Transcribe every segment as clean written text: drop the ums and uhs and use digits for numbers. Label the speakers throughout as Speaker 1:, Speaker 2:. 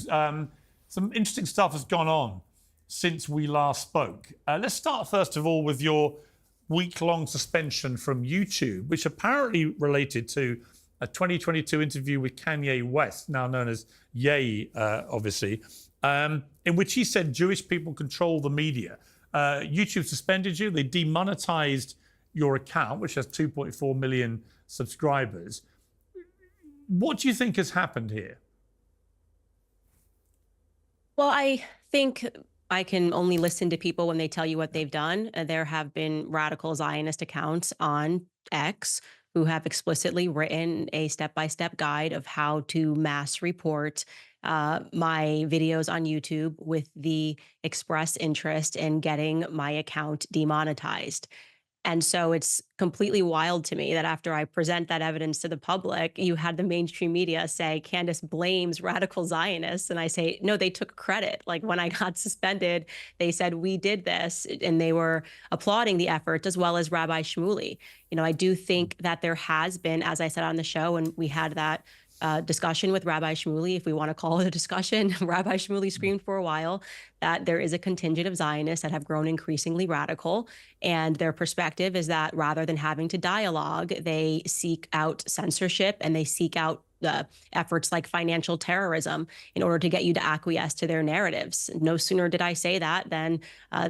Speaker 1: Piers. Some interesting stuff has gone on since we last spoke. Let's start first of all with your week-long suspension from YouTube, which apparently related to a 2022 interview with Kanye West, now known as Ye, obviously, in which he said Jewish people control the media. YouTube suspended you. They demonetized your account, which has 2.4 million subscribers. What do you think has happened here?
Speaker 2: Well, I think I can only listen to people when they tell you what they've done. There have been radical Zionist accounts on X who have explicitly written a step-by-step guide of how to mass report my videos on YouTube with the express interest in getting my account demonetized. And so it's completely wild to me that after I present that evidence to the public, you had the mainstream media say Candace blames radical Zionists. And I say, no, they took credit. Like when I got suspended, they said we did this, and they were applauding the effort, as well as Rabbi Shmuley. You know, I do think that there has been, as I said on the show, and we had that discussion with Rabbi Shmuley, if we want to call it a discussion. Rabbi Shmuley screamed for a while that there is a contingent of Zionists that have grown increasingly radical, and their perspective is that rather than having to dialogue, they seek out censorship and they seek out efforts like financial terrorism in order to get you to acquiesce to their narratives. No sooner did I say that than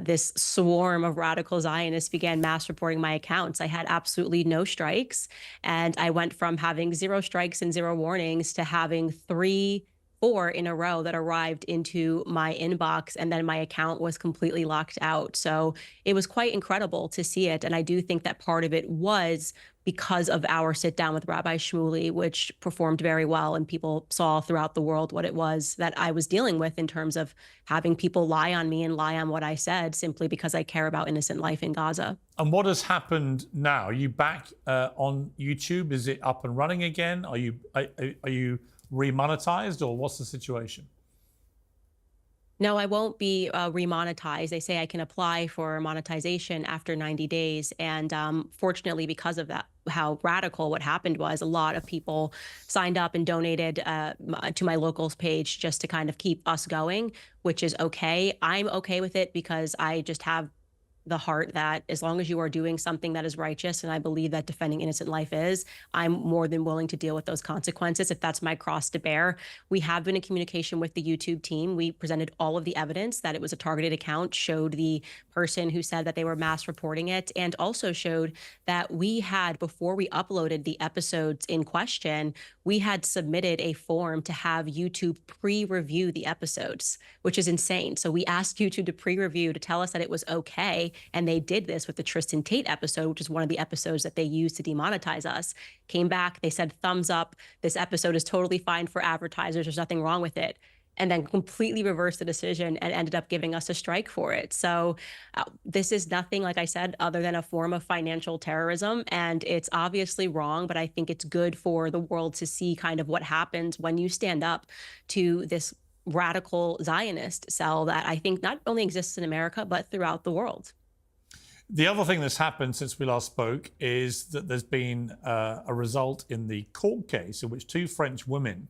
Speaker 2: this swarm of radical Zionists began mass reporting my accounts. I had absolutely no strikes, and I went from having 0 strikes and 0 warnings to having 4 in a row that arrived into my inbox, and then my account was completely locked out. So it was quite incredible to see it. And I do think that part of it was because of our sit down with Rabbi Shmuley, which performed very well, and people saw throughout the world what it was that I was dealing with in terms of having people lie on me and lie on what I said simply because I care about innocent life in Gaza.
Speaker 1: And what has happened now? Are you back on YouTube? Is it up and running again? Are you remonetized, or what's the situation?
Speaker 2: No, I won't be remonetized. They say I can apply for monetization after 90 days. And fortunately, because of that, how radical what happened was, a lot of people signed up and donated to my locals page just to kind of keep us going, which is okay. I'm okay with it because I just have the heart that as long as you are doing something that is righteous, and I believe that defending innocent life is, I'm more than willing to deal with those consequences if that's my cross to bear. We have been in communication with the YouTube team. We presented all of the evidence that it was a targeted account, showed the person who said that they were mass reporting it, and also showed that we had, before we uploaded the episodes in question, we had submitted a form to have YouTube pre-review the episodes, which is insane. So we asked YouTube to pre-review to tell us that it was okay. And they did this with the Tristan Tate episode, which is one of the episodes that they used to demonetize us. Came back, they said, thumbs up. This episode is totally fine for advertisers. There's nothing wrong with it. And then completely reversed the decision and ended up giving us a strike for it. So this is nothing, like I said, other than a form of financial terrorism. And it's obviously wrong, but I think it's good for the world to see kind of what happens when you stand up to this radical Zionist cell that I think not only exists in America, but throughout the world.
Speaker 1: The other thing that's happened since we last spoke is that there's been a result in the court case in which 2 French women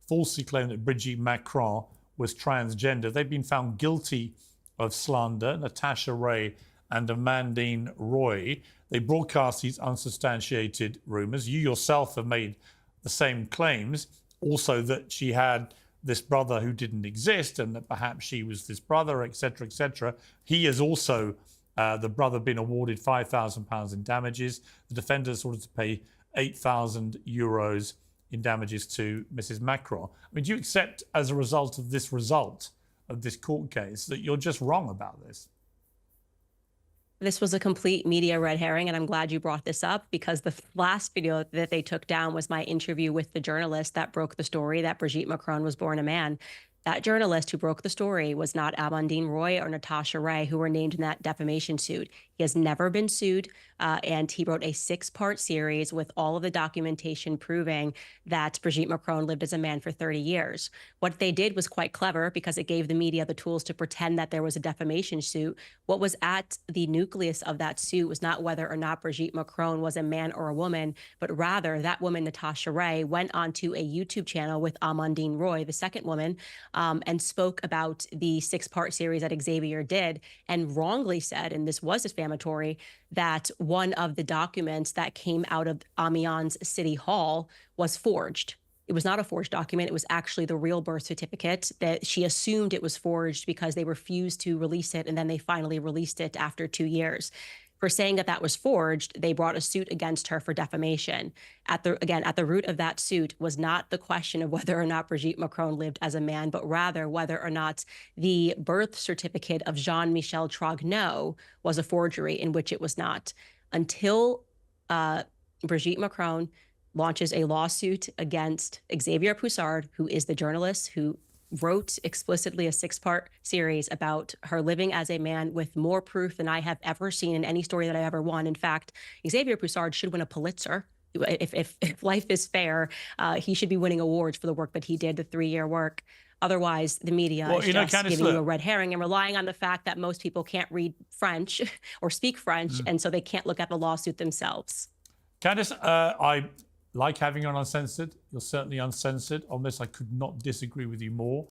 Speaker 1: falsely claimed that Brigitte Macron was transgender. They've been found guilty of slander, Natasha Ray and Amandine Roy. They broadcast these unsubstantiated rumors. You yourself have made the same claims, also that she had this brother who didn't exist and that perhaps she was this brother, etc., etc. He has also the brother been awarded £5,000 in damages. The defenders ordered to pay €8,000 in damages to Mrs. Macron. I mean, do you accept, as a result of this court case, that you're just wrong about this?
Speaker 2: This was a complete media red herring, and I'm glad you brought this up because the last video that they took down was my interview with the journalist that broke the story that Brigitte Macron was born a man. That journalist who broke the story was not Amandine Roy or Natasha Ray, who were named in that defamation suit. He has never been sued, and he wrote a 6-part series with all of the documentation proving that Brigitte Macron lived as a man for 30 years. What they did was quite clever because it gave the media the tools to pretend that there was a defamation suit. What was at the nucleus of that suit was not whether or not Brigitte Macron was a man or a woman, but rather that woman, Natasha Ray, went onto a YouTube channel with Amandine Roy, the second woman, and spoke about the 6-part series that Xavier did, and wrongly said, and this was defamatory, that one of the documents that came out of Amiens City Hall was forged. It was not a forged document. It was actually the real birth certificate. That she assumed it was forged because they refused to release it, and then they finally released it after 2 years. For saying that that was forged, they brought a suit against her for defamation. At the root of that suit was not the question of whether or not Brigitte Macron lived as a man, but rather whether or not the birth certificate of Jean-Michel Trogneux was a forgery, in which it was not. Until Brigitte Macron launches a lawsuit against Xavier Poussard, who is the journalist who wrote explicitly a 6-part series about her living as a man with more proof than I have ever seen in any story that I ever won. In fact, Xavier Poussard should win a Pulitzer. If life is fair, he should be winning awards for the work that he did, the 3-year work. Otherwise, the media is just
Speaker 1: Candace,
Speaker 2: giving you a red herring and relying on the fact that most people can't read French or speak French, and so they can't look at the lawsuit themselves.
Speaker 1: Candace, I like having you on Uncensored. You're certainly uncensored. On this, I could not disagree with you more.